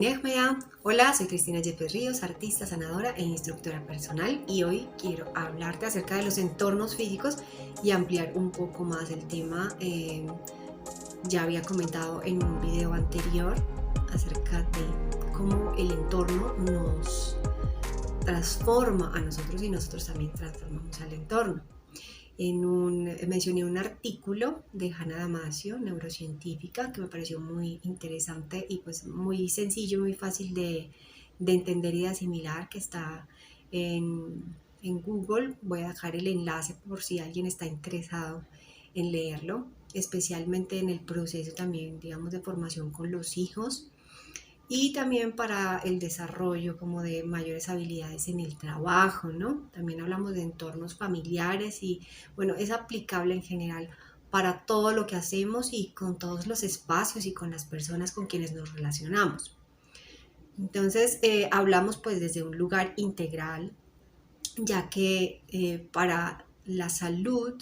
Nehmea. Hola, soy Cristina Yepes Ríos, artista, sanadora e instructora personal, y hoy quiero hablarte acerca de los entornos físicos y ampliar un poco más el tema. Ya había comentado en un video anterior acerca de cómo el entorno nos transforma a nosotros y nosotros también transformamos al entorno. Mencioné un artículo de Hannah Damasio, neurocientífica, que me pareció muy interesante y pues muy sencillo, muy fácil de entender y de asimilar, que está en Google. Voy a dejar el enlace por si alguien está interesado en leerlo, especialmente en el proceso también, digamos, de formación con los hijos, y también para el desarrollo como de mayores habilidades en el trabajo, ¿no? También hablamos de entornos familiares y bueno, es aplicable en general para todo lo que hacemos y con todos los espacios y con las personas con quienes nos relacionamos. Entonces, hablamos pues desde un lugar integral, ya que para la salud,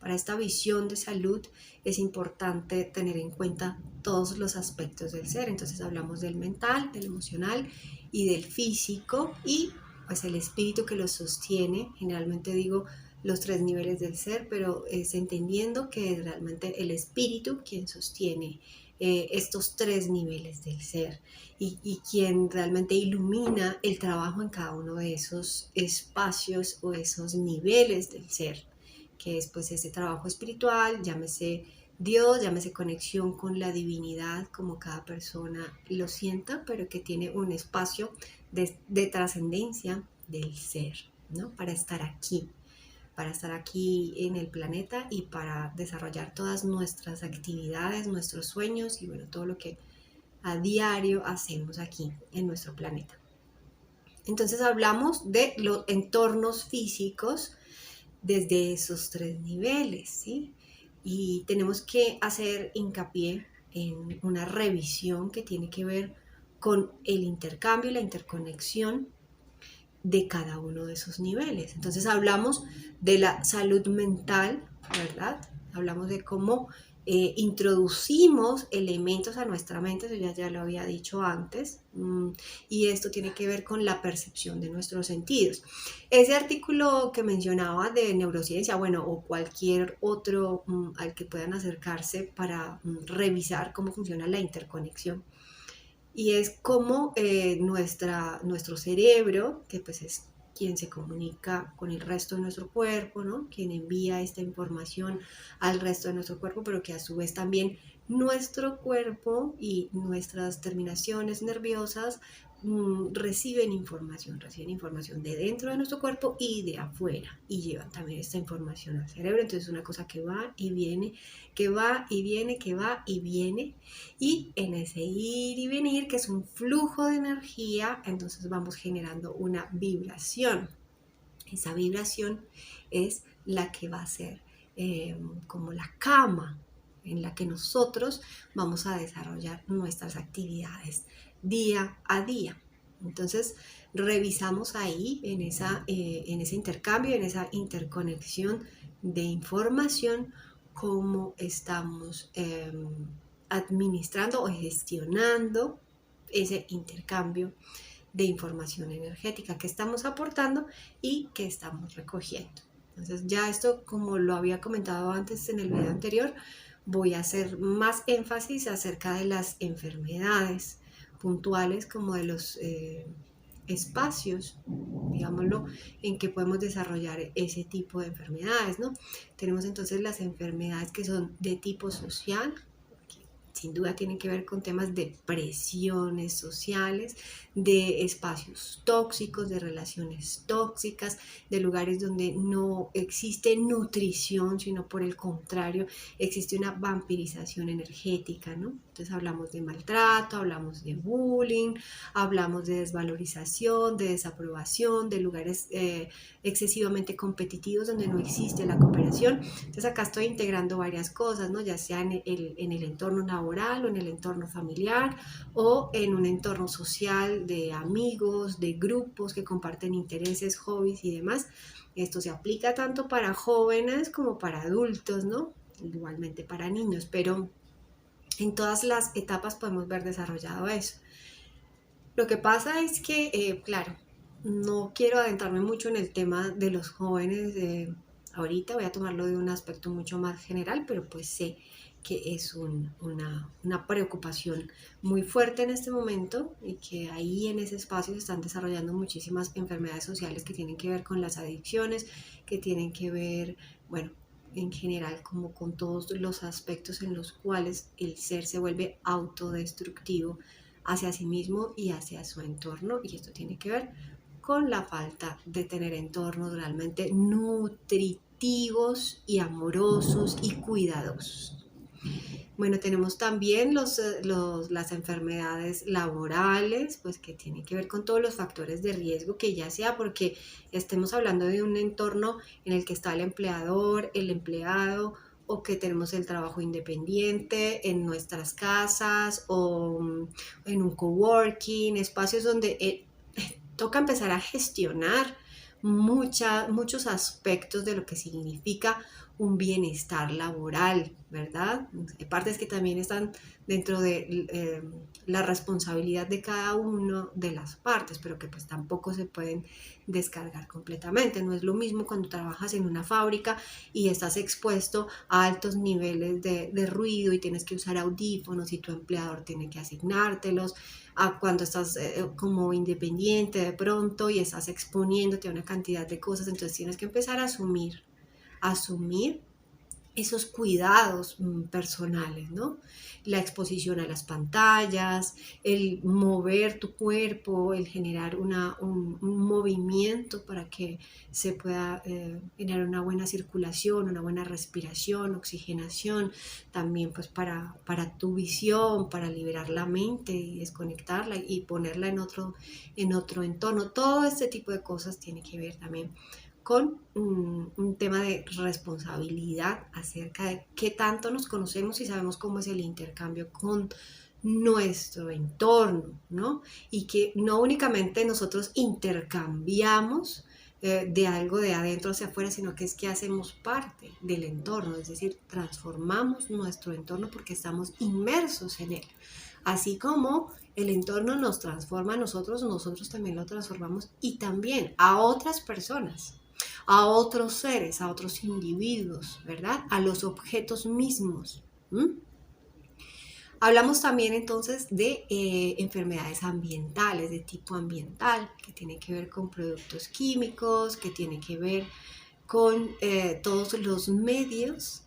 para esta visión de salud, es importante tener en cuenta todos los aspectos del ser. Entonces hablamos del mental, del emocional y del físico, y pues el espíritu que lo sostiene. Generalmente digo los tres niveles del ser, pero es entendiendo que es realmente el espíritu quien sostiene estos tres niveles del ser, y quien realmente ilumina el trabajo en cada uno de esos espacios o esos niveles del ser, que es pues ese trabajo espiritual, llámese Dios, llámese conexión con la divinidad, como cada persona lo sienta, pero que tiene un espacio de trascendencia del ser, ¿no? Para estar aquí en el planeta y para desarrollar todas nuestras actividades, nuestros sueños y bueno, todo lo que a diario hacemos aquí en nuestro planeta. Entonces hablamos de los entornos físicos desde esos tres niveles, ¿sí? Y tenemos que hacer hincapié en una revisión que tiene que ver con el intercambio y la interconexión de cada uno de esos niveles. Entonces hablamos de la salud mental, ¿verdad? Hablamos de cómo introducimos elementos a nuestra mente, eso ya lo había dicho antes, y esto tiene que ver con la percepción de nuestros sentidos. Ese artículo que mencionaba de neurociencia, bueno, o cualquier otro al que puedan acercarse para revisar cómo funciona la interconexión, y es como nuestro cerebro, que pues es quien se comunica con el resto de nuestro cuerpo, ¿no? Quien envía esta información al resto de nuestro cuerpo, pero que a su vez también nuestro cuerpo y nuestras terminaciones nerviosas reciben información de dentro de nuestro cuerpo y de afuera, y llevan también esta información al cerebro. Entonces es una cosa que va y viene, que va y viene, que va y viene, y en ese ir y venir, que es un flujo de energía, entonces vamos generando una vibración. Esa vibración es la que va a ser como la cama en la que nosotros vamos a desarrollar nuestras actividades día a día. Entonces revisamos ahí en ese intercambio, en esa interconexión de información, cómo estamos administrando o gestionando ese intercambio de información energética que estamos aportando y que estamos recogiendo. Entonces ya esto, como lo había comentado antes en el video anterior, voy a hacer más énfasis acerca de las enfermedades puntuales, como de los espacios, digámoslo, en que podemos desarrollar ese tipo de enfermedades, ¿no? Tenemos entonces las enfermedades que son de tipo social, sin duda tienen que ver con temas de presiones sociales, de espacios tóxicos, de relaciones tóxicas, de lugares donde no existe nutrición, sino por el contrario, existe una vampirización energética, ¿no? Entonces hablamos de maltrato, hablamos de bullying, hablamos de desvalorización, de desaprobación, de lugares excesivamente competitivos donde no existe la cooperación. Entonces acá estoy integrando varias cosas, ¿no? Ya sea en el entorno laboral o en el entorno familiar o en un entorno social de amigos, de grupos que comparten intereses, hobbies y demás. Esto se aplica tanto para jóvenes como para adultos, ¿no? Igualmente para niños, pero en todas las etapas podemos ver desarrollado eso. Lo que pasa es que, claro, no quiero adentrarme mucho en el tema de los jóvenes. Ahorita voy a tomarlo de un aspecto mucho más general, pero pues sé que es una preocupación muy fuerte en este momento y que ahí en ese espacio se están desarrollando muchísimas enfermedades sociales que tienen que ver con las adicciones, que tienen que ver, bueno, en general como con todos los aspectos en los cuales el ser se vuelve autodestructivo hacia sí mismo y hacia su entorno, y esto tiene que ver con la falta de tener entornos realmente nutritivos y amorosos y cuidadosos. Bueno, tenemos también las enfermedades laborales, pues que tienen que ver con todos los factores de riesgo, que ya sea porque estemos hablando de un entorno en el que está el empleador, el empleado, o que tenemos el trabajo independiente en nuestras casas o en un coworking, espacios donde toca empezar a gestionar muchos aspectos de lo que significa un bienestar laboral, ¿verdad? Hay partes que también están dentro de la responsabilidad de cada una de las partes, pero que pues tampoco se pueden descargar completamente. No es lo mismo cuando trabajas en una fábrica y estás expuesto a altos niveles de ruido y tienes que usar audífonos y tu empleador tiene que asignártelos, a cuando estás como independiente de pronto y estás exponiéndote a una cantidad de cosas. Entonces tienes que empezar a asumir esos cuidados personales, ¿no? La exposición a las pantallas, el mover tu cuerpo, el generar un movimiento para que se pueda generar una buena circulación, una buena respiración, oxigenación, también pues para tu visión, para liberar la mente y desconectarla y ponerla en otro entorno. Todo este tipo de cosas tiene que ver también con un tema de responsabilidad acerca de qué tanto nos conocemos y sabemos cómo es el intercambio con nuestro entorno, ¿no? Y que no únicamente nosotros intercambiamos de algo de adentro hacia afuera, sino que es que hacemos parte del entorno, es decir, transformamos nuestro entorno porque estamos inmersos en él. Así como el entorno nos transforma a nosotros, nosotros también lo transformamos y también a otras personas, a otros seres, a otros individuos, ¿verdad? A los objetos mismos. ¿Mm? Hablamos también entonces de enfermedades ambientales, de tipo ambiental, que tiene que ver con productos químicos, que tiene que ver con todos los medios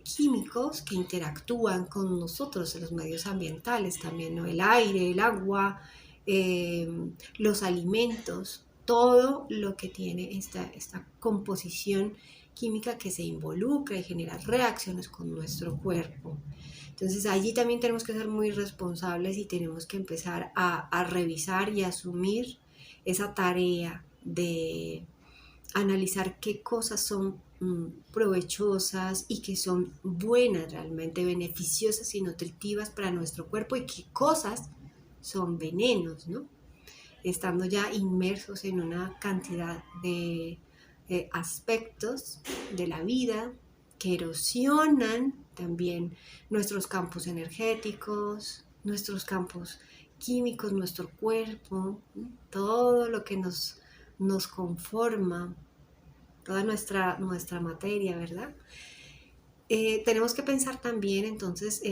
químicos que interactúan con nosotros, los medios ambientales también, ¿no? El aire, el agua, eh, los alimentos, todo lo que tiene esta composición química que se involucra y genera reacciones con nuestro cuerpo. Entonces allí también tenemos que ser muy responsables y tenemos que empezar a revisar y asumir esa tarea de analizar qué cosas son provechosas y que son buenas, realmente beneficiosas y nutritivas para nuestro cuerpo, y qué cosas son venenos, ¿no? Estando ya inmersos en una cantidad de aspectos de la vida que erosionan también nuestros campos energéticos, nuestros campos químicos, nuestro cuerpo, ¿no? Todo lo que nos conforma, toda nuestra materia, ¿verdad? Tenemos que pensar también entonces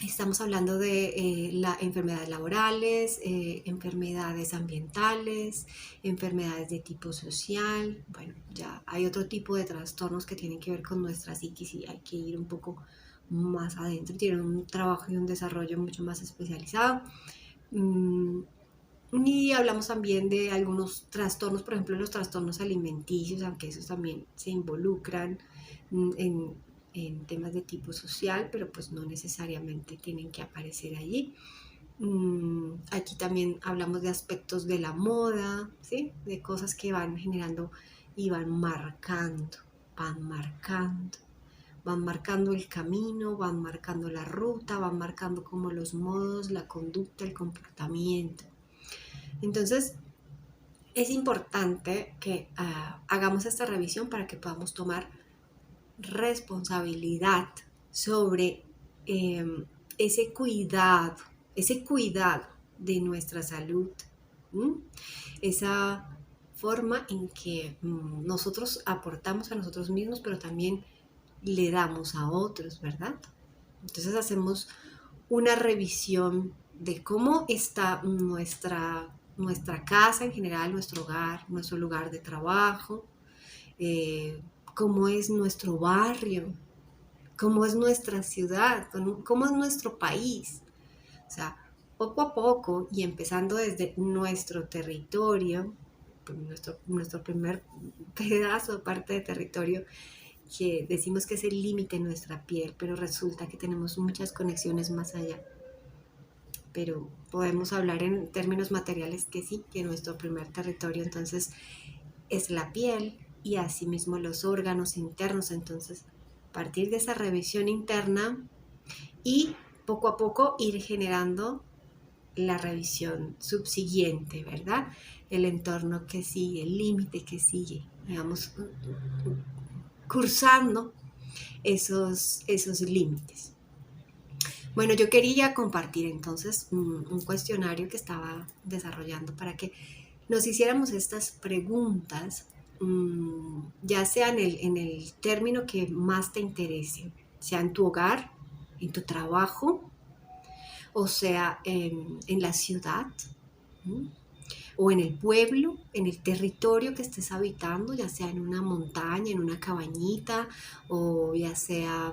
estamos hablando de enfermedades laborales, enfermedades ambientales, enfermedades de tipo social. Bueno, ya hay otro tipo de trastornos que tienen que ver con nuestra psiquis y hay que ir un poco más adentro. Tienen un trabajo y un desarrollo mucho más especializado. Mm, y hablamos también de algunos trastornos, por ejemplo, los trastornos alimenticios, aunque esos también se involucran en, en temas de tipo social, pero pues no necesariamente tienen que aparecer allí. Aquí también hablamos de aspectos de la moda, ¿sí? De cosas que van generando y van marcando, van marcando el camino, van marcando la ruta, van marcando como los modos, la conducta, el comportamiento. Entonces, es importante que hagamos esta revisión para que podamos tomar responsabilidad sobre ese cuidado, ese cuidado. de nuestra salud. ¿Mm? Esa forma en que nosotros aportamos a nosotros mismos, pero también le damos a otros, ¿verdad? Entonces hacemos una revisión de cómo está nuestra casa en general, nuestro hogar, nuestro lugar de trabajo, eh, cómo es nuestro barrio, cómo es nuestra ciudad, cómo es nuestro país. O sea, poco a poco y empezando desde nuestro territorio, pues, nuestro primer pedazo de parte de territorio, que decimos que es el límite en nuestra piel, pero resulta que tenemos muchas conexiones más allá. Pero podemos hablar en términos materiales que sí, que nuestro primer territorio entonces es la piel y asimismo los órganos internos. Entonces, partir de esa revisión interna y poco a poco ir generando la revisión subsiguiente, ¿verdad? El entorno que sigue, el límite que sigue, digamos, cursando esos límites. Bueno, yo quería compartir entonces un cuestionario que estaba desarrollando para que nos hiciéramos estas preguntas, ya sea en el término que más te interese, sea en tu hogar, en tu trabajo, o sea en la ciudad, ¿m? O en el pueblo, en el territorio que estés habitando, ya sea en una montaña, en una cabañita, o ya sea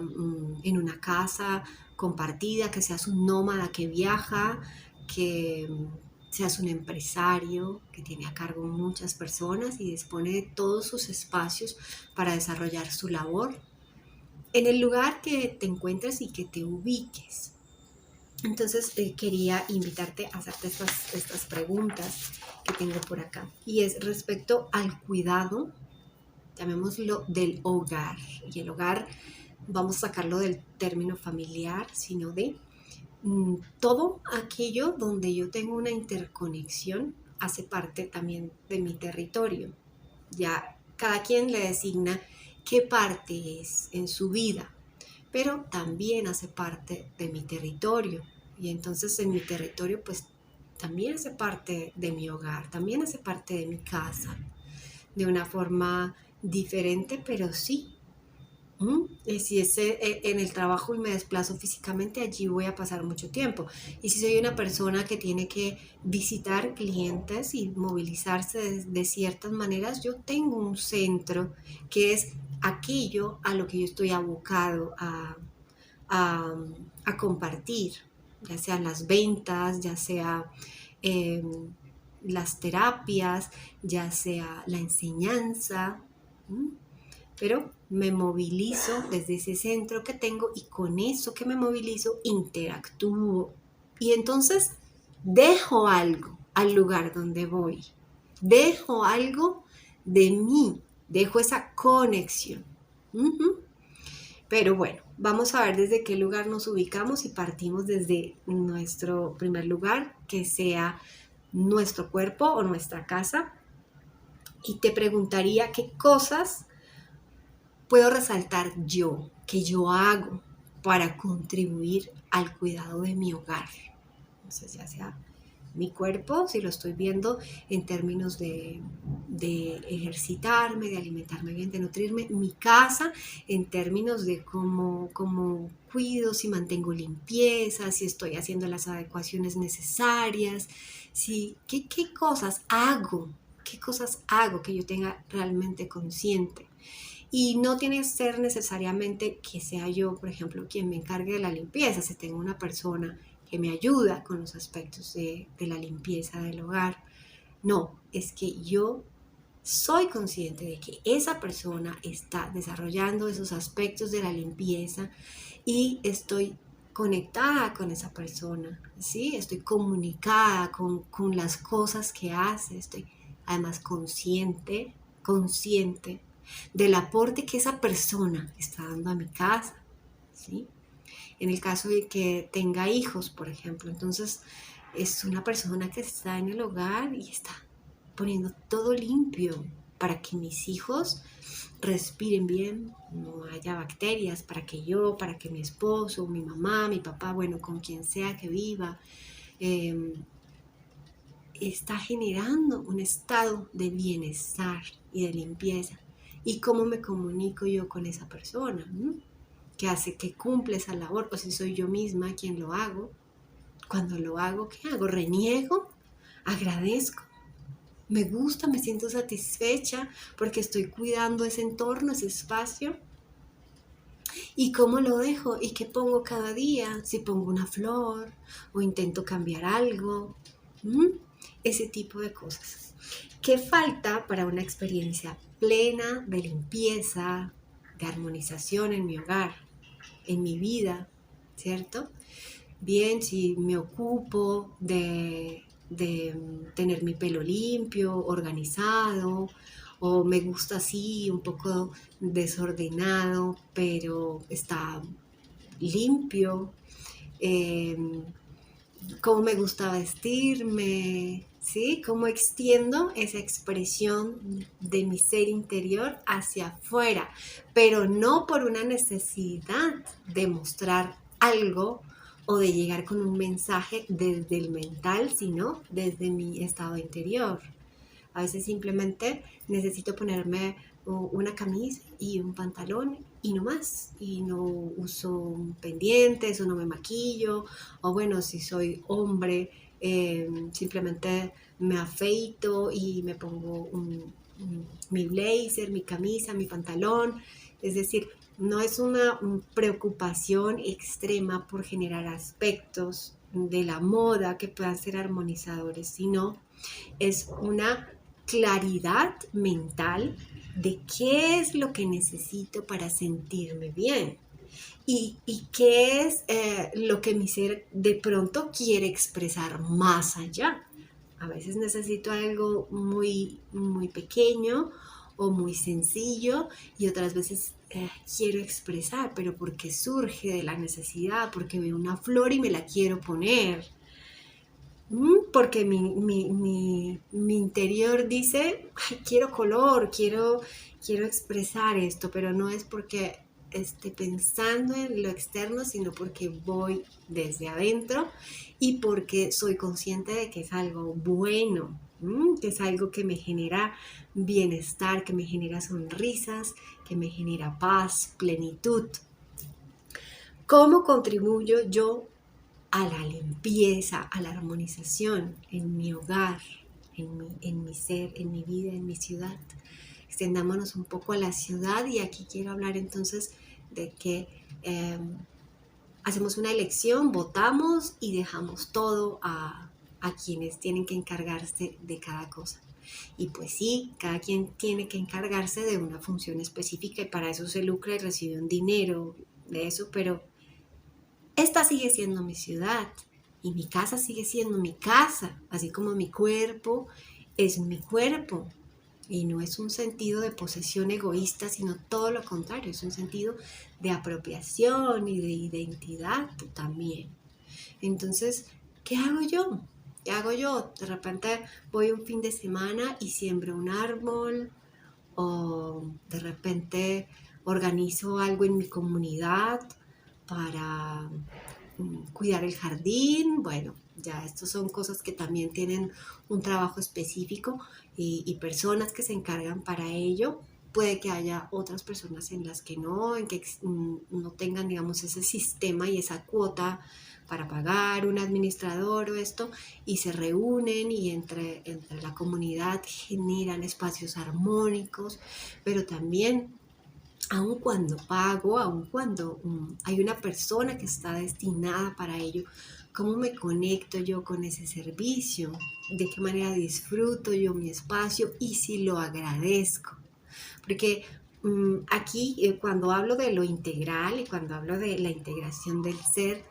en una casa compartida, que seas un nómada que viaja, que seas un empresario que tiene a cargo muchas personas y dispone de todos sus espacios para desarrollar su labor, en el lugar que te encuentres y que te ubiques. Entonces quería invitarte a hacerte estas preguntas que tengo por acá. Y es respecto al cuidado, llamémoslo del hogar. Y el hogar, vamos a sacarlo del término familiar, sino de todo aquello donde yo tengo una interconexión hace parte también de mi territorio. Ya cada quien le designa qué parte es en su vida, pero también hace parte de mi territorio. Y entonces en mi territorio pues también hace parte de mi hogar, también hace parte de mi casa, de una forma diferente, pero sí. Y si es en el trabajo y me desplazo físicamente, allí voy a pasar mucho tiempo. Y si soy una persona que tiene que visitar clientes y movilizarse de ciertas maneras, yo tengo un centro que es aquello a lo que yo estoy abocado a, a compartir, ya sean las ventas, ya sea eh, las terapias, ya sea la enseñanza. ¿m? Pero me movilizo desde ese centro que tengo y con eso que me movilizo interactúo. Y entonces dejo algo al lugar donde voy. Dejo algo de mí. Dejo esa conexión. Uh-huh. Pero bueno, vamos a ver desde qué lugar nos ubicamos y partimos desde nuestro primer lugar, que sea nuestro cuerpo o nuestra casa. Y te preguntaría qué cosas puedo resaltar yo, que yo hago para contribuir al cuidado de mi hogar. Entonces, ya sea mi cuerpo, si lo estoy viendo en términos de ejercitarme, de alimentarme bien, de nutrirme, mi casa en términos de cómo cuido, si mantengo limpieza, si estoy haciendo las adecuaciones necesarias, si, qué cosas hago que yo tenga realmente consciente. Y no tiene que ser necesariamente que sea yo, por ejemplo, quien me encargue de la limpieza. Si tengo una persona que me ayuda con los aspectos de la limpieza del hogar. No, es que yo soy consciente de que esa persona está desarrollando esos aspectos de la limpieza y estoy conectada con esa persona, ¿sí? Estoy comunicada con las cosas que hace, estoy además consciente del aporte que esa persona está dando a mi casa, ¿sí? En el caso de que tenga hijos, por ejemplo, entonces es una persona que está en el hogar y está poniendo todo limpio para que mis hijos respiren bien, no haya bacterias, para que mi esposo, mi mamá, mi papá, bueno, con quien sea que viva, está generando un estado de bienestar y de limpieza. ¿Y cómo me comunico yo con esa persona? ¿No? Que hace que cumple esa labor, o si soy yo misma quien lo hago. Cuando lo hago, ¿qué hago? ¿Reniego? ¿Agradezco? ¿Me gusta? ¿Me siento satisfecha porque estoy cuidando ese entorno, ese espacio? ¿Y cómo lo dejo? ¿Y qué pongo cada día? Si pongo una flor o intento cambiar algo. ¿Mm? Ese tipo de cosas. ¿Qué falta para una experiencia plena de limpieza, de armonización en mi hogar, en mi vida? ¿Cierto? Bien, si me ocupo de tener mi pelo limpio, organizado, o me gusta así, un poco desordenado, pero está limpio, eh, cómo me gusta vestirme, ¿sí? Cómo extiendo esa expresión de mi ser interior hacia afuera, pero no por una necesidad de mostrar algo o de llegar con un mensaje desde el mental, sino desde mi estado interior. A veces simplemente necesito ponerme una camisa y un pantalón y no más. Y no uso pendientes o no me maquillo. O bueno, si soy hombre, simplemente me afeito y me pongo mi blazer, mi camisa, mi pantalón. Es decir, no es una preocupación extrema por generar aspectos de la moda que puedan ser armonizadores, sino es una claridad mental de qué es lo que necesito para sentirme bien y qué es lo que mi ser de pronto quiere expresar más allá. A veces necesito algo muy, muy pequeño o muy sencillo y otras veces quiero expresar, pero porque surge de la necesidad, porque veo una flor y me la quiero poner. Porque mi interior dice, ay, quiero color, quiero expresar esto, pero no es porque esté pensando en lo externo, sino porque voy desde adentro y porque soy consciente de que es algo bueno, que es algo que me genera bienestar, que me genera sonrisas, que me genera paz, plenitud. ¿Cómo contribuyo yo a la limpieza, a la armonización en mi hogar, en mi ser, en mi vida, en mi ciudad? Extendámonos un poco a la ciudad y aquí quiero hablar entonces de que hacemos una elección, votamos y dejamos todo a quienes tienen que encargarse de cada cosa. Y pues sí, cada quien tiene que encargarse de una función específica y para eso se lucra y recibe un dinero de eso, pero esta sigue siendo mi ciudad y mi casa sigue siendo mi casa, así como mi cuerpo es mi cuerpo. Y no es un sentido de posesión egoísta, sino todo lo contrario, es un sentido de apropiación y de identidad también. Entonces, ¿qué hago yo? ¿Qué hago yo? De repente voy un fin de semana y siembro un árbol, o de repente organizo algo en mi comunidad para cuidar el jardín. Bueno, ya estos son cosas que también tienen un trabajo específico y personas que se encargan para ello. Puede que haya otras personas en las que no, en que no tengan, digamos, ese sistema y esa cuota para pagar un administrador o esto, y se reúnen y entre la comunidad generan espacios armónicos, pero también aun cuando pago, aun cuando hay una persona que está destinada para ello, ¿cómo me conecto yo con ese servicio? ¿De qué manera disfruto yo mi espacio? Y si lo agradezco. Porque aquí cuando hablo de lo integral y cuando hablo de la integración del ser,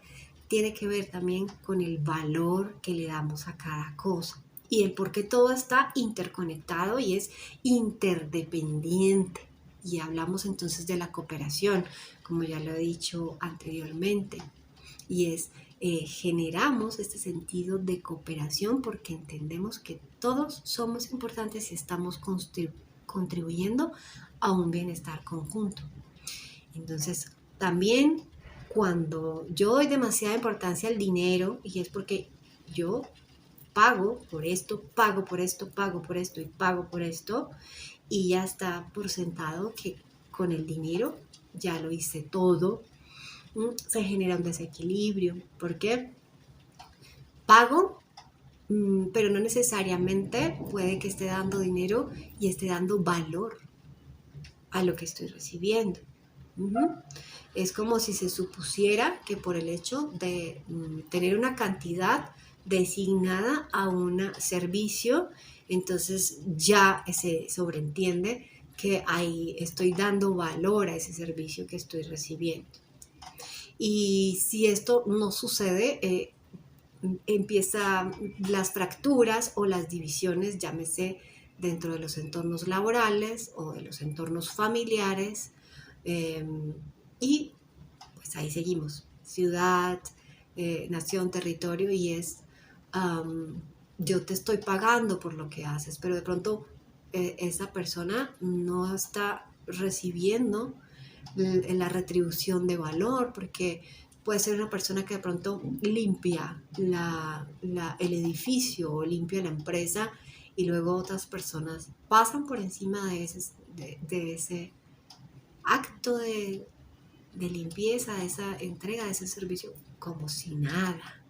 tiene que ver también con el valor que le damos a cada cosa y el por qué todo está interconectado y es interdependiente. Y hablamos entonces de la cooperación, como ya lo he dicho anteriormente, y es generamos este sentido de cooperación porque entendemos que todos somos importantes y estamos contribuyendo a un bienestar conjunto. Entonces, también cuando yo doy demasiada importancia al dinero, y es porque yo pago por esto, pago por esto, pago por esto y pago por esto, y ya está por sentado que con el dinero ya lo hice todo. Se genera un desequilibrio. ¿Por qué? Pago, pero no necesariamente puede que esté dando dinero y esté dando valor a lo que estoy recibiendo. Es como si se supusiera que por el hecho de tener una cantidad designada a un servicio, entonces ya se sobreentiende que ahí estoy dando valor a ese servicio que estoy recibiendo. Y si esto no sucede, empiezan las fracturas o las divisiones, llámese dentro de los entornos laborales o de los entornos familiares, eh, y pues ahí seguimos, ciudad, nación, territorio, y es, yo te estoy pagando por lo que haces, pero de pronto esa persona no está recibiendo la retribución de valor, porque puede ser una persona que de pronto limpia el edificio o limpia la empresa, y luego otras personas pasan por encima de ese acto de limpieza, de esa entrega de ese servicio, como si nada.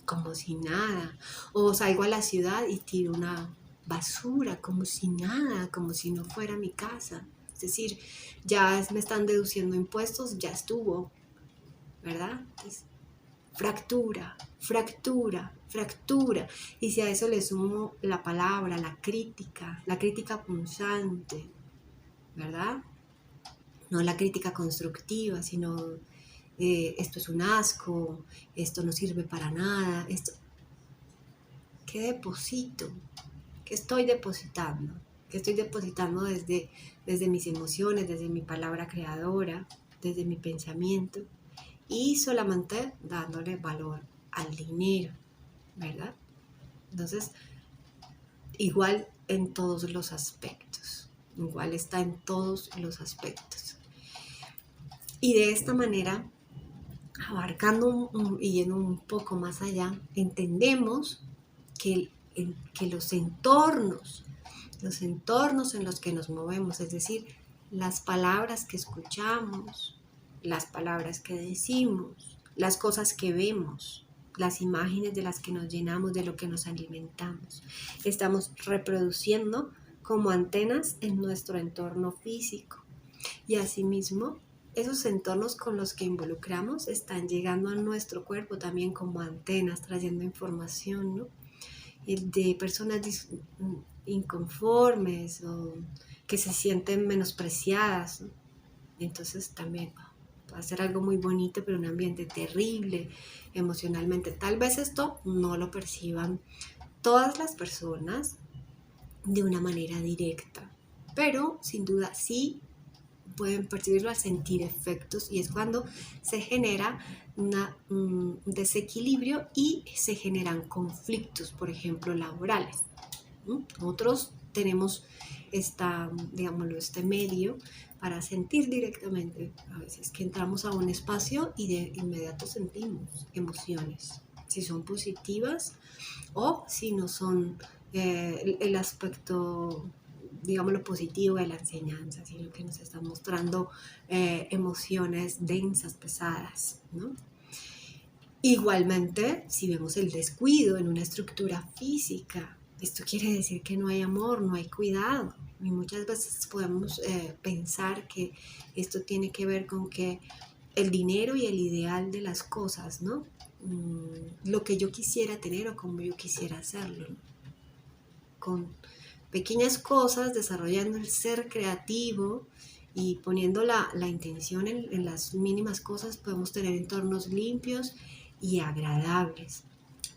Como si nada. O salgo a la ciudad y tiro una basura, como si nada, como si no fuera mi casa. Es decir, ya me están deduciendo impuestos, ya estuvo, ¿verdad? Entonces, fractura, fractura, fractura. Y si a eso le sumo la palabra, la crítica punzante, ¿verdad? No la crítica constructiva, sino esto es un asco, esto no sirve para nada, esto, ¿qué deposito? ¿Qué estoy depositando? ¿Qué estoy depositando desde mis emociones, desde mi palabra creadora, desde mi pensamiento? Y solamente dándole valor al dinero, ¿verdad? Entonces, igual en todos los aspectos, igual está en todos los aspectos. Y de esta manera, abarcando y yendo un poco más allá, entendemos que los entornos en los que nos movemos, es decir, las palabras que escuchamos, las palabras que decimos, las cosas que vemos, las imágenes de las que nos llenamos, de lo que nos alimentamos, estamos reproduciendo como antenas en nuestro entorno físico. Y asimismo, esos entornos con los que involucramos están llegando a nuestro cuerpo también como antenas, trayendo información, ¿no? De personas inconformes o que se sienten menospreciadas, ¿no? Entonces también va a ser algo muy bonito, pero un ambiente terrible emocionalmente. Tal vez esto no lo perciban todas las personas de una manera directa, pero sin duda sí pueden percibirlo al sentir efectos, y es cuando se genera un desequilibrio y se generan conflictos, por ejemplo, laborales. Nosotros tenemos digámoslo, este medio para sentir directamente, a veces que entramos a un espacio y de inmediato sentimos emociones, si son positivas o si no son el aspecto, digamos, lo positivo de la enseñanza, sino que nos está mostrando emociones densas, pesadas, ¿no? Igualmente, si vemos el descuido en una estructura física, esto quiere decir que no hay amor, no hay cuidado. Y muchas veces podemos pensar que esto tiene que ver con que el dinero y el ideal de las cosas, ¿no? Lo que yo quisiera tener o como yo quisiera hacerlo, ¿no? Con pequeñas cosas, desarrollando el ser creativo y poniendo la intención en las mínimas cosas, podemos tener entornos limpios y agradables.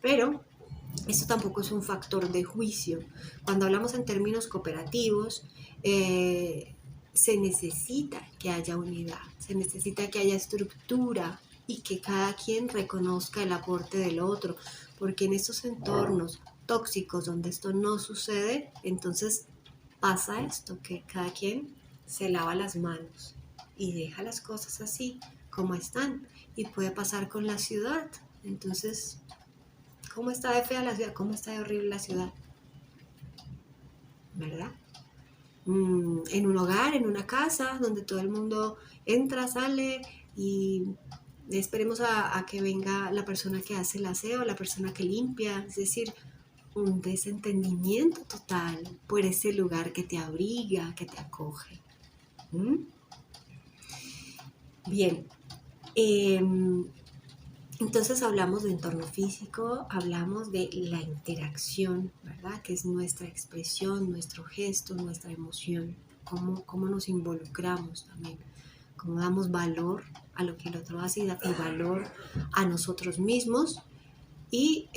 Pero esto tampoco es un factor de juicio. Cuando hablamos en términos cooperativos, se necesita que haya unidad, se necesita que haya estructura y que cada quien reconozca el aporte del otro, porque en estos entornos tóxicos donde esto no sucede, entonces pasa esto, que cada quien se lava las manos y deja las cosas así como están, y puede pasar con la ciudad. Entonces, ¿Cómo está de fea la ciudad? ¿Cómo está de horrible la ciudad? ¿Verdad? En un hogar, en una casa, donde todo el mundo entra, sale y esperemos a que venga la persona que hace el aseo, la persona que limpia, es decir, un desentendimiento total por ese lugar que te abriga, que te acoge. ¿Mm? Bien, entonces hablamos de entorno físico, hablamos de la interacción, ¿verdad? Que es nuestra expresión, nuestro gesto, nuestra emoción, cómo nos involucramos también, cómo damos valor a lo que el otro hace y valor a nosotros mismos. Y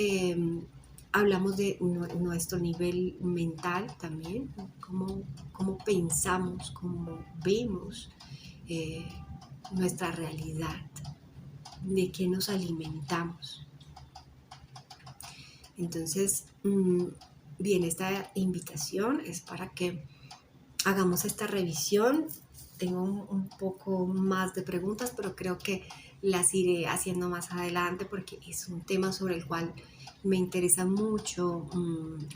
hablamos de nuestro nivel mental también, cómo pensamos, cómo vemos eh, nuestra realidad, de qué nos alimentamos. Entonces, bien, esta invitación es para que hagamos esta revisión. Tengo un poco más de preguntas, pero creo que las iré haciendo más adelante porque es un tema sobre el cual me interesa mucho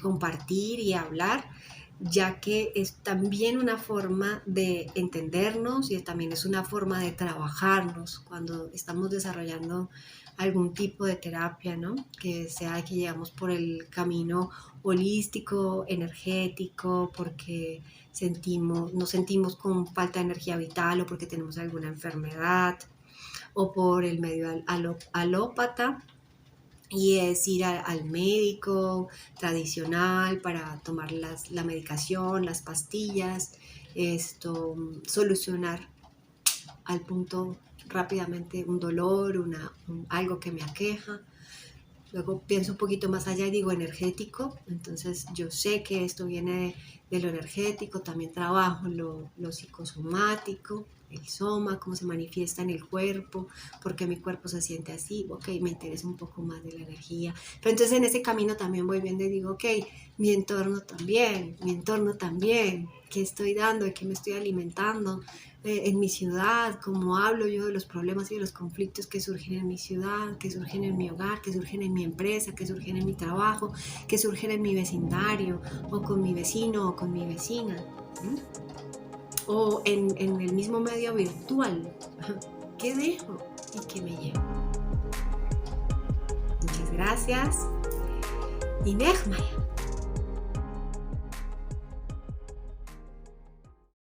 compartir y hablar, ya que es también una forma de entendernos y también es una forma de trabajarnos cuando estamos desarrollando algún tipo de terapia, ¿no? Que sea que llegamos por el camino holístico, energético, porque nos sentimos con falta de energía vital o porque tenemos alguna enfermedad, o por el medio alópata, y es ir al médico tradicional para tomar la medicación, las pastillas, solucionar al punto rápidamente un dolor, algo que me aqueja. Luego pienso un poquito más allá y digo energético, entonces yo sé que esto viene de lo energético, también trabajo lo psicosomático, el soma, cómo se manifiesta en el cuerpo, por qué mi cuerpo se siente así, ok, me interesa un poco más de la energía. Pero entonces en ese camino también voy viendo y digo, ok, mi entorno también, qué estoy dando, de qué me estoy alimentando en mi ciudad, cómo hablo yo de los problemas y de los conflictos que surgen en mi ciudad, que surgen en mi hogar, que surgen en mi empresa, que surgen en mi trabajo, que surgen en mi vecindario, o con mi vecino o con mi vecina, ¿sí? O en el mismo medio virtual. ¿Qué dejo y qué me llevo? Muchas gracias y Nehmaya.